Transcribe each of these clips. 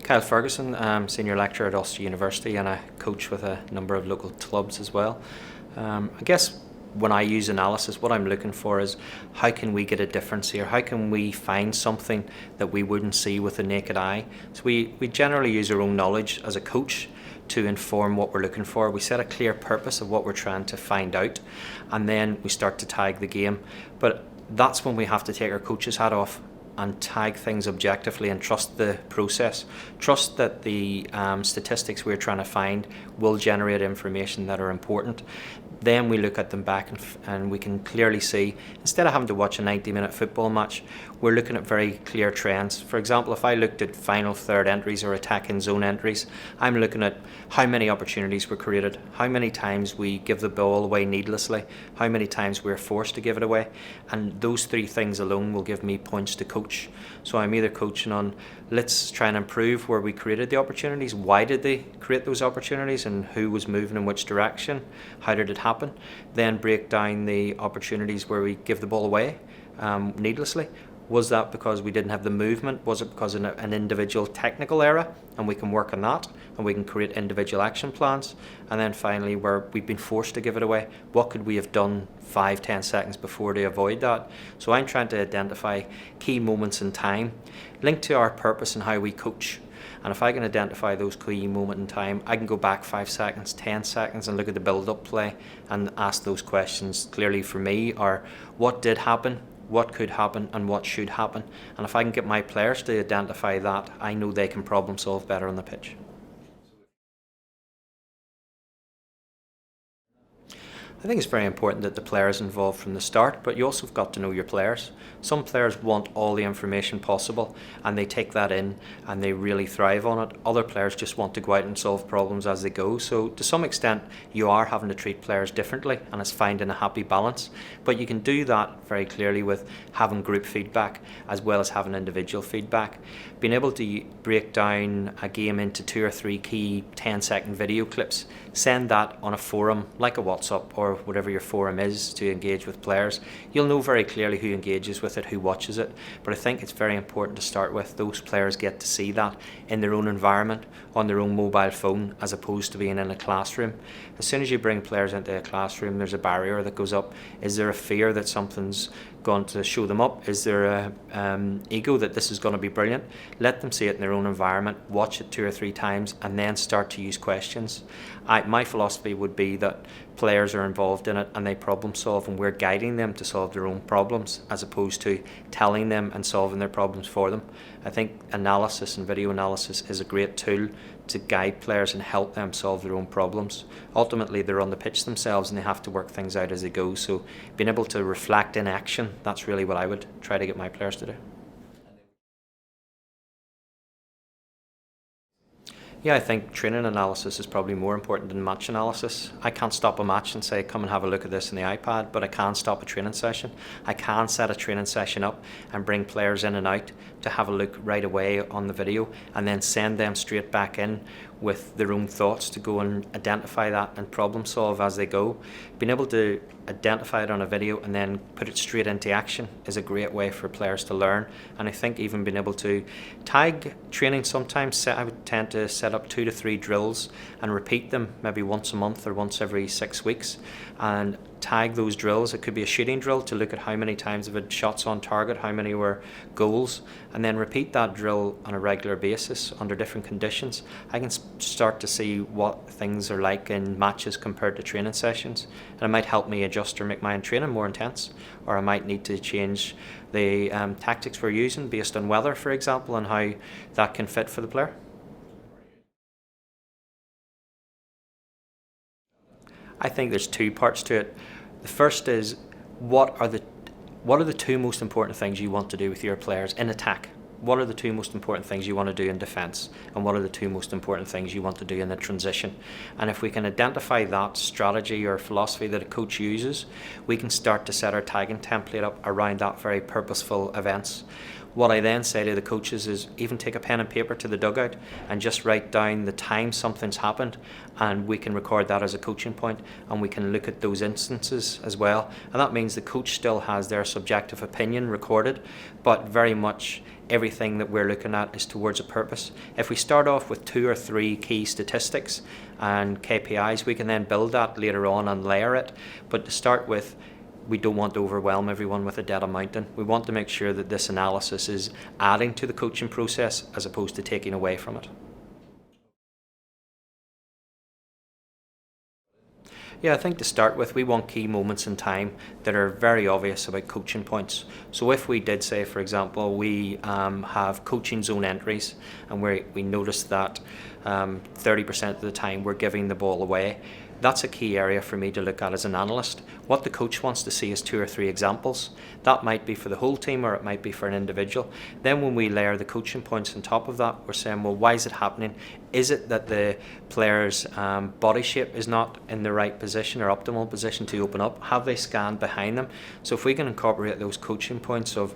Kyle Ferguson, Senior Lecturer at Ulster University, and I coach with a number of local clubs as well. I guess when I use analysis, what I'm looking for is how can we get a difference here? How can we find something that we wouldn't see with the naked eye? So we generally use our own knowledge as a coach to inform what we're looking for. We set a clear purpose of what we're trying to find out, and then we start to tag the game. But that's when we have to take our coach's hat off and tag things objectively and trust the process. Trust that the statistics we're trying to find will generate information that are important. Then we look at them back and we can clearly see, instead of having to watch a 90-minute football match, we're looking at very clear trends. For example, if I looked at final third entries or attacking zone entries, I'm looking at how many opportunities were created, how many times we give the ball away needlessly, how many times we're forced to give it away, and those three things alone will give me points to coach. So I'm either coaching on, let's try and improve where we created the opportunities, why did they create those opportunities and who was moving in which direction, how did it happen, then break down the opportunities where we give the ball away needlessly. Was that because we didn't have the movement? Was it because of an individual technical error? And we can work on that and we can create individual action plans. And then finally, where we've been forced to give it away, what could we have done 5-10 seconds before to avoid that? So I'm trying to identify key moments in time linked to our purpose and how we coach. And if I can identify those key moments in time, I can go back 5 seconds, 10 seconds and look at the build-up play and ask those questions clearly for me are what did happen, what could happen and what should happen. And if I can get my players to identify that, I know they can problem solve better on the pitch. I think it's very important that the players involved from the start, but you also have got to know your players. Some players want all the information possible and they take that in and they really thrive on it. Other players just want to go out and solve problems as they go. So to some extent you are having to treat players differently and it's finding a happy balance. But you can do that very clearly with having group feedback as well as having individual feedback. Being able to break down a game into 2 or 3 key 10-second video clips, send that on a forum like a WhatsApp or whatever your forum is to engage with players. You'll know very clearly who engages with it, who watches it, but I think it's very important to start with those players get to see that in their own environment, on their own mobile phone, as opposed to being in a classroom. As soon as you bring players into a classroom, there's a barrier that goes up. Is there a fear that something's going to show them up? Is there a ego that this is going to be brilliant? Let them see it in their own environment, watch it 2 or 3 times and then start to use questions. My philosophy would be that players are involved in it and they problem solve and we're guiding them to solve their own problems as opposed to telling them and solving their problems for them. I think analysis and video analysis is a great tool to guide players and help them solve their own problems. Ultimately they're on the pitch themselves and they have to work things out as they go, so being able to reflect in action, that's really what I would try to get my players to do. Yeah, I think training analysis is probably more important than match analysis. I can't stop a match and say, come and have a look at this in the iPad, but I can stop a training session. I can set a training session up and bring players in and out to have a look right away on the video and then send them straight back in with their own thoughts to go and identify that and problem solve as they go. Being able to identify it on a video and then put it straight into action is a great way for players to learn. And I think even being able to tag training sometimes, I would tend to set up 2 to 3 drills and repeat them maybe once a month or once every 6 weeks and tag those drills. It could be a shooting drill to look at how many times I've had shots on target, how many were goals, and then repeat that drill on a regular basis under different conditions. I can start to see what things are like in matches compared to training sessions, and it might help me adjust or make my training more intense, or I might need to change the tactics we're using based on weather, for example, and how that can fit for the player. I think there's 2 parts to it. The first is what are the 2 most important things you want to do with your players in attack? What are the 2 most important things you want to do in defence? And what are the 2 most important things you want to do in the transition? And if we can identify that strategy or philosophy that a coach uses, we can start to set our tagging template up around that very purposeful events. What I then say to the coaches is even take a pen and paper to the dugout and just write down the time something's happened, and we can record that as a coaching point, and we can look at those instances as well. And that means the coach still has their subjective opinion recorded, but very much everything that we're looking at is towards a purpose. If we start off with 2 or 3 key statistics and KPIs, we can then build that later on and layer it. But to start with, we don't want to overwhelm everyone with a data mountain. We want to make sure that this analysis is adding to the coaching process as opposed to taking away from it. Yeah, I think to start with, we want key moments in time that are very obvious about coaching points. So if we did say, for example, we have coaching zone entries, and we notice that 30% of the time we're giving the ball away, that's a key area for me to look at as an analyst. What the coach wants to see is 2 or 3 examples. That might be for the whole team or it might be for an individual. Then when we layer the coaching points on top of that, we're saying, well, why is it happening? Is it that the player's body shape is not in the right position or optimal position to open up? Have they scanned behind them? So if we can incorporate those coaching points of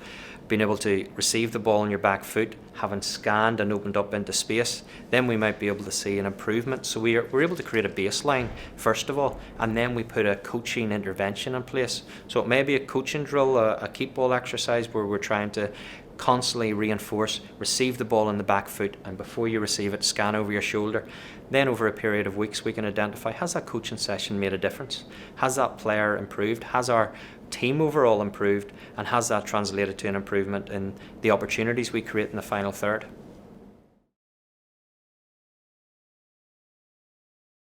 being able to receive the ball on your back foot, having scanned and opened up into space, then we might be able to see an improvement. So we're able to create a baseline first of all, and then we put a coaching intervention in place. So it may be a coaching drill, a keep ball exercise where we're trying to constantly reinforce, receive the ball in the back foot, and before you receive it, scan over your shoulder. Then over a period of weeks, we can identify, has that coaching session made a difference? Has that player improved? Has our team overall improved? And has that translated to an improvement in the opportunities we create in the final third?